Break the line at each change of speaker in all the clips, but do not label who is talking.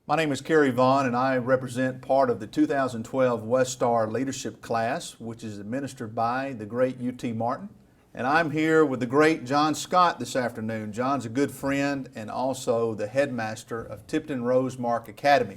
My name is Cary Vaughn, and I represent part of the 2012 West Star Leadership Class, which is administered by the great UT Martin. And I'm here with the great John Scott this afternoon. John's a good friend and also the headmaster of Tipton Rosemark Academy.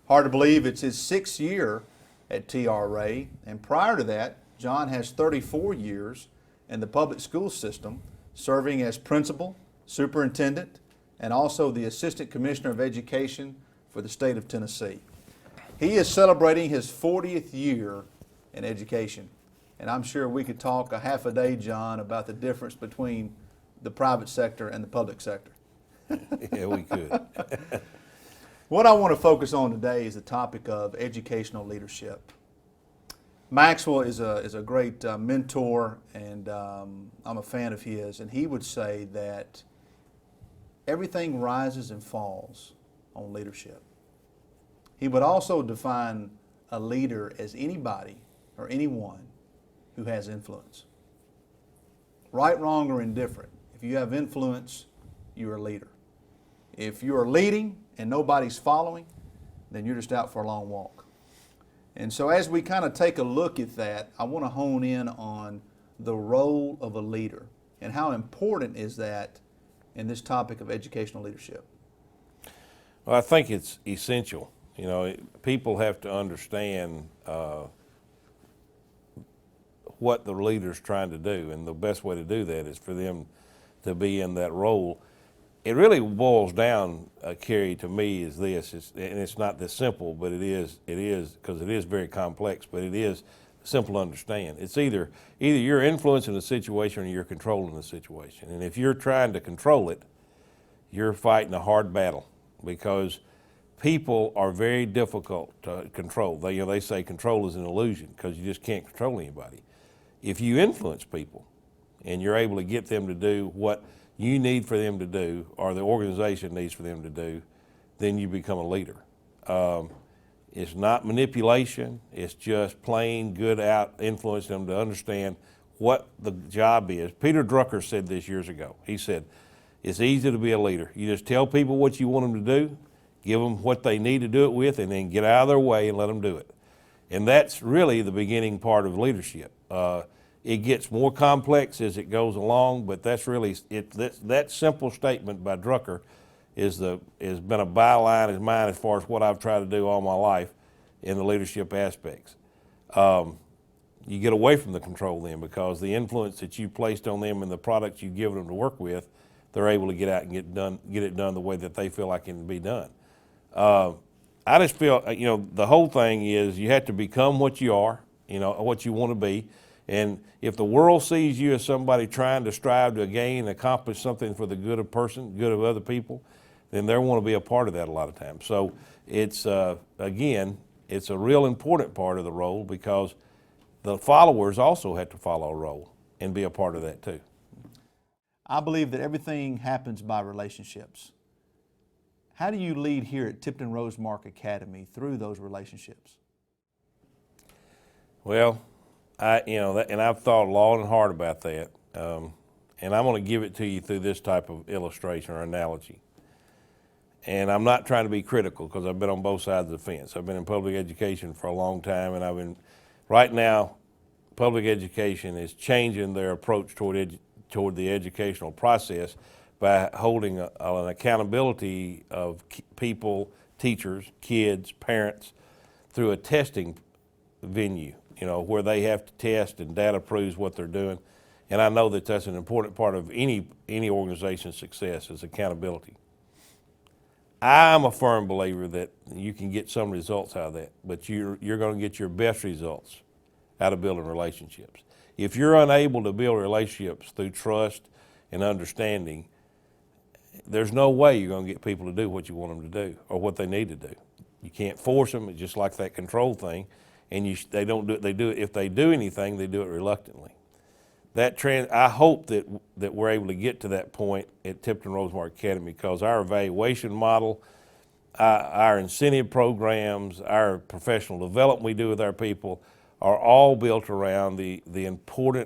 Hard to believe it's his 6th year at TRA, and prior to that, John has 34 years in the public school system, serving as principal, superintendent, and also the Assistant Commissioner of Education for the state of Tennessee. He is celebrating his 40th year in education, and I'm sure we could talk a half a day, John, about the difference between the private sector and the public sector.
Yeah, we could.
What I want to focus on today is the topic of educational leadership. Maxwell is a great mentor, and I'm a fan of his, and he would say that everything rises and falls on leadership. He would also define a leader as anybody or anyone who has influence. Right, wrong, or indifferent. If you have influence, you're a leader. If you're leading and nobody's following, then you're just out for a long walk. And so as we kind of take a look at that, I want to hone in on the role of a leader and how important is that in this topic of educational leadership.
Well, I think it's essential. You know, people have to understand what the leader's trying to do, and the best way to do that is for them to be in that role. It really boils down, Cary, to me, is this, and it's not this simple, but it is because it is very complex, but it is simple to understand. It's either you're influencing the situation or you're controlling the situation. And if you're trying to control it, you're fighting a hard battle, because people are very difficult to control. They say control is an illusion because you just can't control anybody. If you influence people and you're able to get them to do what you need for them to do or the organization needs for them to do, then you become a leader. It's not manipulation. It's just plain good out influencing them to understand what the job is. Peter Drucker said this years ago. He said, it's easy to be a leader. You just tell people what you want them to do, give them what they need to do it with, and then get out of their way and let them do it. And that's really the beginning part of leadership. It gets more complex as it goes along, but that's really that simple statement by Drucker has been a byline of mine as far as what I've tried to do all my life in the leadership aspects. You get away from the control then, because the influence that you placed on them and the products you give them to work with, they're able to get out and get it done the way that they feel like it can be done. I just feel, the whole thing is you have to become what you are, what you want to be. And if the world sees you as somebody trying to strive to gain and accomplish something for the good of other people, then they want to be a part of that a lot of times. So it's, again, it's a real important part of the role, because the followers also have to follow a role and be a part of that too.
I believe that everything happens by relationships. How do you lead here at Tipton Rosemark Academy through those relationships?
Well, and I've thought long and hard about that, and I'm going to give it to you through this type of illustration or analogy. And I'm not trying to be critical, because I've been on both sides of the fence. I've been in public education for a long time, and right now, public education is changing their approach toward the educational process by holding an accountability of people, teachers, kids, parents, through a testing venue, where they have to test and data proves what they're doing. And I know that that's an important part of any organization's success, is accountability. I'm a firm believer that you can get some results out of that, but you're going to get your best results out of building relationships. If you're unable to build relationships through trust and understanding, there's no way you're going to get people to do what you want them to do or what they need to do. You can't force them. It's just like that control thing, and they don't do it. They do it. If they do anything, they do it reluctantly. I hope that we're able to get to that point at Tipton Rosemark Academy, because our evaluation model, our incentive programs, our professional development we do with our people are all built around the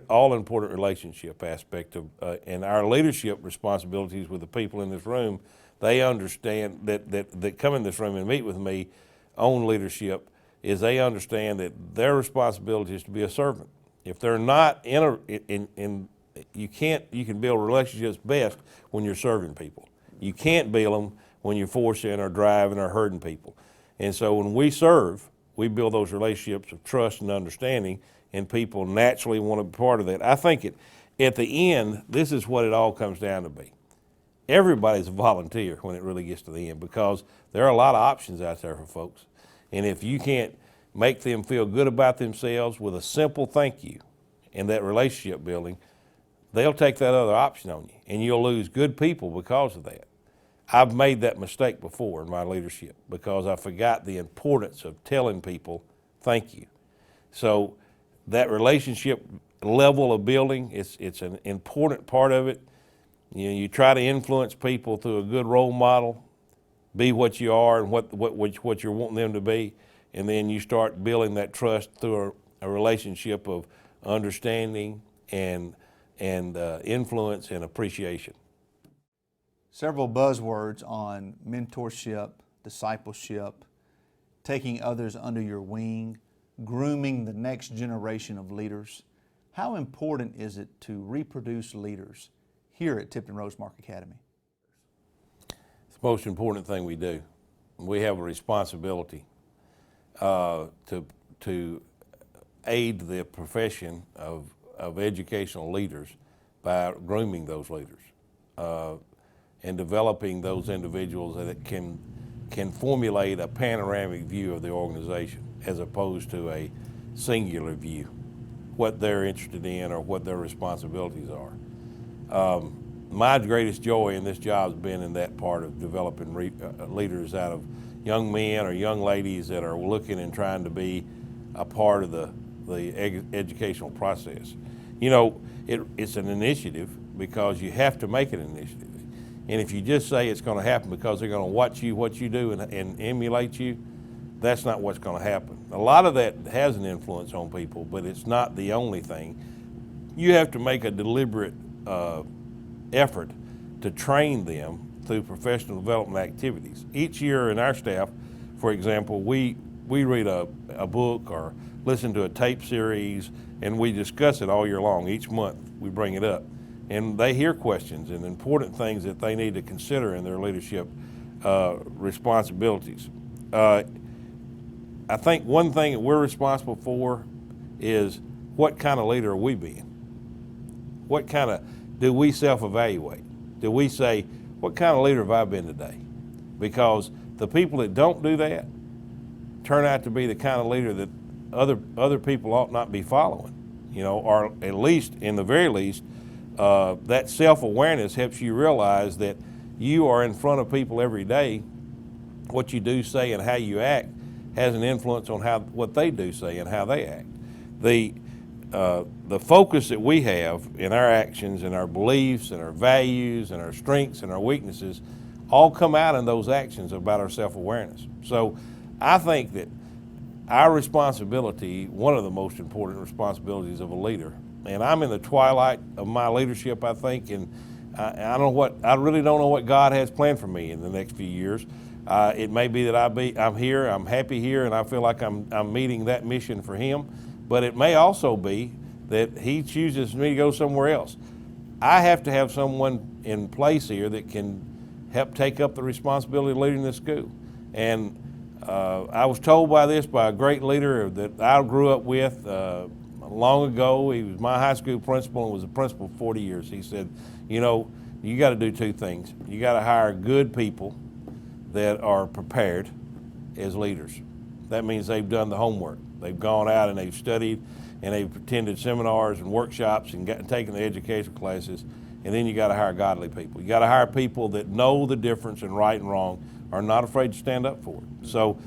all important relationship aspect of, and our leadership responsibilities with the people in this room they understand that come in this room and meet with me on leadership is they understand that their responsibility is to be a servant. If they're not you can build relationships best when you're serving people. You can't build them when you're forcing or driving or hurting people. And so when we serve, we build those relationships of trust and understanding, and people naturally want to be part of that. I think at the end, this is what it all comes down to be. Everybody's a volunteer when it really gets to the end, because there are a lot of options out there for folks. And if you can't make them feel good about themselves with a simple thank you in that relationship building, they'll take that other option on you, and you'll lose good people because of that. I've made that mistake before in my leadership because I forgot the importance of telling people thank you. So that relationship level of building, it's an important part of it. You know, you try to influence people through a good role model, be what you are and what you're wanting them to be, and then you start building that trust through a relationship of understanding and influence and appreciation.
Several buzzwords on mentorship, discipleship, taking others under your wing, grooming the next generation of leaders. How important is it to reproduce leaders here at Tipton Rosemark Academy?
It's the most important thing we do. We have a responsibility to aid the profession of educational leaders by grooming those leaders and developing those individuals that can formulate a panoramic view of the organization as opposed to a singular view, what they're interested in or what their responsibilities are. My greatest joy in this job has been in that part of developing leaders out of young men or young ladies that are looking and trying to be a part of the educational process. You know, it's an initiative because you have to make it an initiative. And if you just say it's going to happen because they're going to watch what you do and emulate you, that's not what's going to happen. A lot of that has an influence on people, but it's not the only thing. You have to make a deliberate effort to train them through professional development activities. Each year in our staff, for example, we read a book or listen to a tape series, and we discuss it all year long. Each month we bring it up. And they hear questions and important things that they need to consider in their leadership responsibilities. I think one thing that we're responsible for is what kind of leader are we being? What kind of, do we self-evaluate? Do we say, what kind of leader have I been today? Because the people that don't do that turn out to be the kind of leader that other people ought not be following, you know, or at least, in the very least, that self-awareness helps you realize that you are in front of people every day. What you do say and how you act has an influence on what they do say and how they act. The focus that we have in our actions and our beliefs and our values and our strengths and our weaknesses all come out in those actions about our self-awareness. So I think that our responsibility, one of the most important responsibilities of a leader, and I'm in the twilight of my leadership, I think, and I really don't know what God has planned for me in the next few years. It may be that I'm here, I'm happy here, and I feel like I'm meeting that mission for Him. But it may also be that He chooses me to go somewhere else. I have to have someone in place here that can help take up the responsibility of leading this school. And I was told by a great leader that I grew up with long ago. He was my high school principal and was a principal for 40 years. He said, you know, you got to do two things. You got to hire good people that are prepared as leaders. That means they've done the homework. They've gone out and they've studied and they've attended seminars and workshops and taken the educational classes. And then you got to hire godly people. You got to hire people that know the difference in right and wrong, are not afraid to stand up for it. So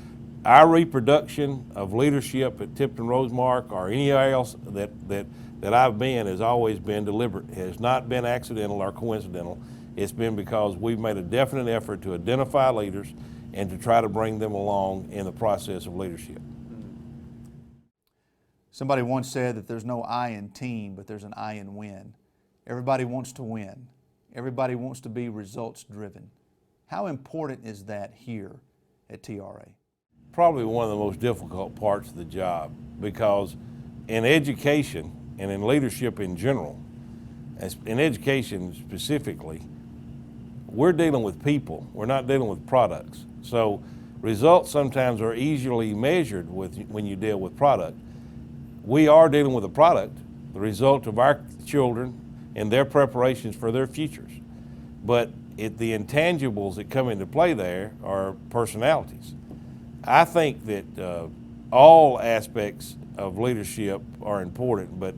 our reproduction of leadership at Tipton Rosemark or anywhere else that I've been has always been deliberate. It has not been accidental or coincidental. It's been because we've made a definite effort to identify leaders and to try to bring them along in the process of leadership.
Somebody once said that there's no I in team, but there's an I in win. Everybody wants to win. Everybody wants to be results driven. How important is that here at TRA?
Probably one of the most difficult parts of the job, because in education and in leadership in general, in education specifically, we're dealing with people. We're not dealing with products. So results sometimes are easily measured when you deal with product. We are dealing with a product, the result of our children and their preparations for their futures. But the intangibles that come into play there are personalities. I think that all aspects of leadership are important, but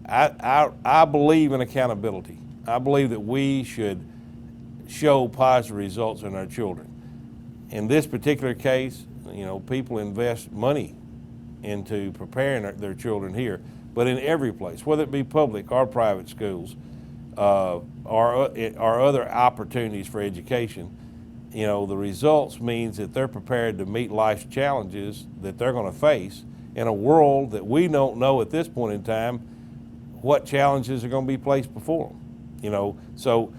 I believe in accountability. I believe that we should show positive results in our children. In this particular case, people invest money into preparing their children here, but in every place, whether it be public or private schools, or other opportunities for education, the results means that they're prepared to meet life's challenges that they're going to face in a world that we don't know at this point in time what challenges are going to be placed before them. So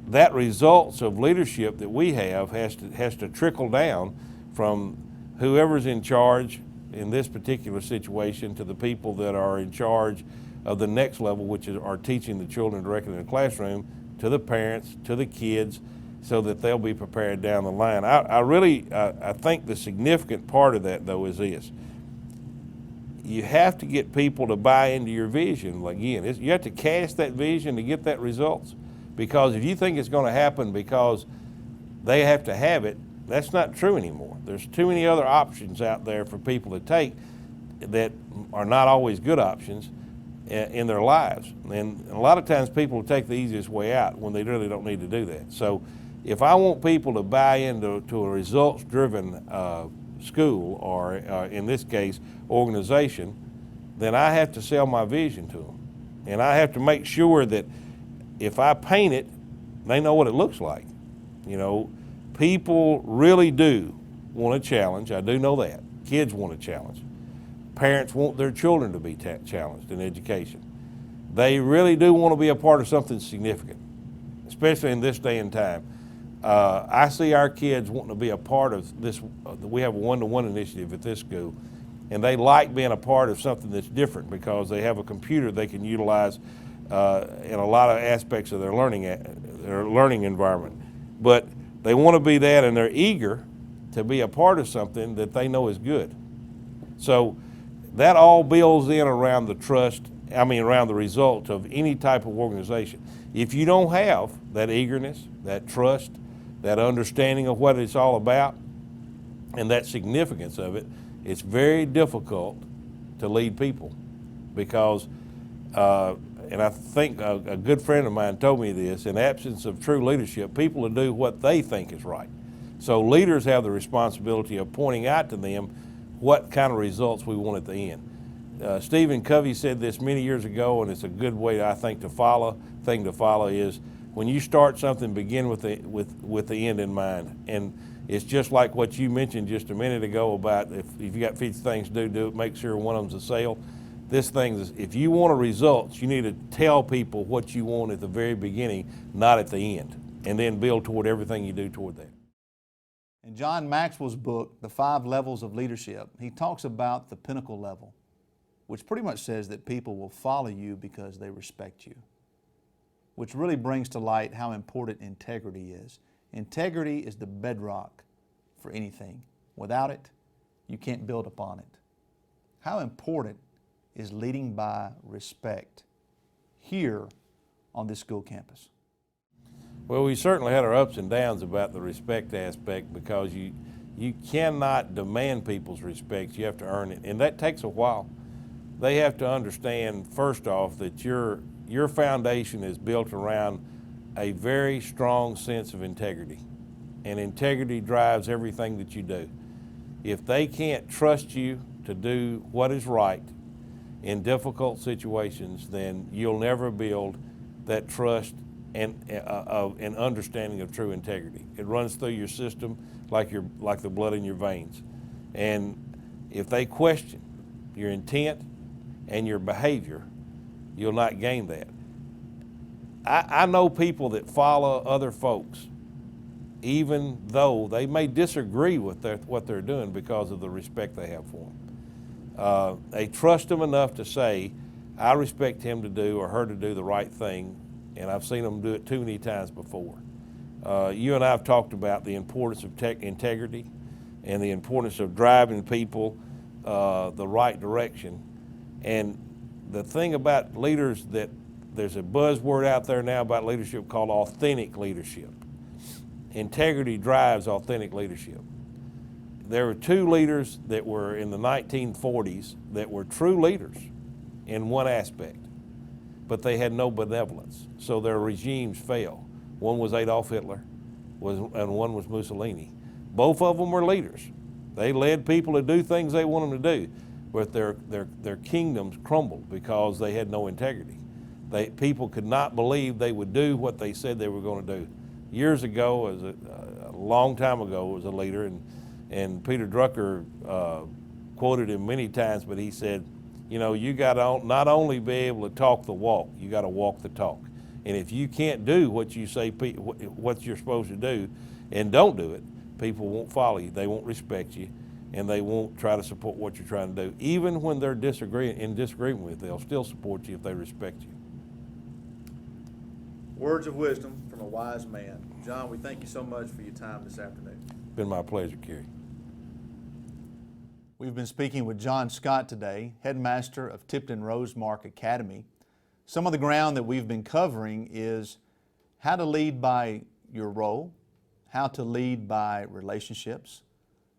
that results of leadership that we have has to trickle down from whoever's in charge in this particular situation to the people that are in charge of the next level, which are teaching the children directly in the classroom, to the parents, to the kids, so that they'll be prepared down the line. I think the significant part of that, though, is this. You have to get people to buy into your vision. Again, you have to cast that vision to get that results. Because if you think it's going to happen because they have to have it, that's not true anymore. There's too many other options out there for people to take that are not always good options in their lives. And a lot of times people will take the easiest way out when they really don't need to do that. So if I want people to buy into a results-driven school, or in this case, organization, then I have to sell my vision to them. And I have to make sure that if I paint it, they know what it looks like. People really do want a challenge. I do know that. Kids want a challenge. Parents want their children to be challenged in education. They really do want to be a part of something significant, especially in this day and time. I see our kids wanting to be a part of this. We have a one-to-one initiative at this school, and they like being a part of something that's different because they have a computer they can utilize in a lot of aspects of their learning environment. But they want to be that, and they're eager to be a part of something that they know is good. So that all builds in around around the result of any type of organization. If you don't have that eagerness, that trust, that understanding of what it's all about, and that significance of it, it's very difficult to lead people because and I think a good friend of mine told me this: in absence of true leadership, people will do what they think is right. So leaders have the responsibility of pointing out to them what kind of results we want at the end. Stephen Covey said this many years ago, and it's a good way, I think, to follow is when you start something, begin with the end in mind. And it's just like what you mentioned just a minute ago about if you got 50 things to do, make sure one of them's a sale. This thing is, if you want a results, you need to tell people what you want at the very beginning, not at the end, and then build toward everything you do toward that.
In John Maxwell's book, The 5 Levels of Leadership, he talks about the pinnacle level, which pretty much says that people will follow you because they respect you, which really brings to light how important integrity is. Integrity is the bedrock for anything. Without it, you can't build upon it. How important is leading by respect here on this school campus?
Well, we certainly had our ups and downs about the respect aspect because you cannot demand people's respect. You have to earn it, and that takes a while. They have to understand, first off, that your foundation is built around a very strong sense of integrity, and integrity drives everything that you do. If they can't trust you to do what is right in difficult situations, then you'll never build that trust and an understanding of true integrity. It runs through your system like the blood in your veins. And if they question your intent and your behavior, you'll not gain that. I know people that follow other folks even though they may disagree with what they're doing because of the respect they have for them. They trust them enough to say, I respect him to do or her to do the right thing, and I've seen them do it too many times before. You and I have talked about the importance of integrity and the importance of driving people the right direction. And the thing about leaders, that there's a buzzword out there now about leadership called authentic leadership. Integrity drives authentic leadership. There were two leaders that were in the 1940s that were true leaders in one aspect, but they had no benevolence, so their regimes fell. One was Adolf Hitler, and one was Mussolini. Both of them were leaders. They led people to do things they wanted them to do, but their kingdoms crumbled because they had no integrity. People could not believe they would do what they said they were going to do. Years ago, a long time ago, was a leader, and Peter Drucker quoted him many times, but he said, you know, you got to not only be able to talk the walk, you got to walk the talk. And if you can't do what you say, what you're supposed to do, and don't do it, people won't follow you. They won't respect you, and they won't try to support what you're trying to do. Even when they're in disagreement with you, they'll still support you if they respect you.
Words of wisdom from a wise man. John, we thank you so much for your time this afternoon.
It's been my pleasure, Cary.
We've been speaking with John Scott today, headmaster of Tipton Rosemark Academy. Some of the ground that we've been covering is how to lead by your role, how to lead by relationships,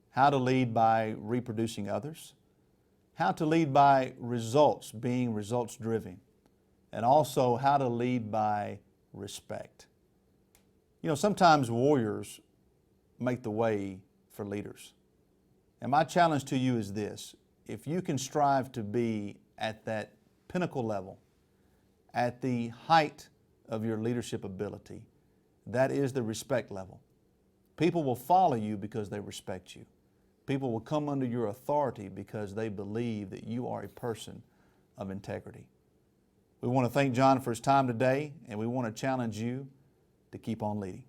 how to lead by reproducing others, how to lead by results, being results driven, and also how to lead by respect. You know, sometimes warriors make the way for leaders. And my challenge to you is this: if you can strive to be at that pinnacle level, at the height of your leadership ability, that is the respect level. People will follow you because they respect you. People will come under your authority because they believe that you are a person of integrity. We want to thank John for his time today, and we want to challenge you to keep on leading.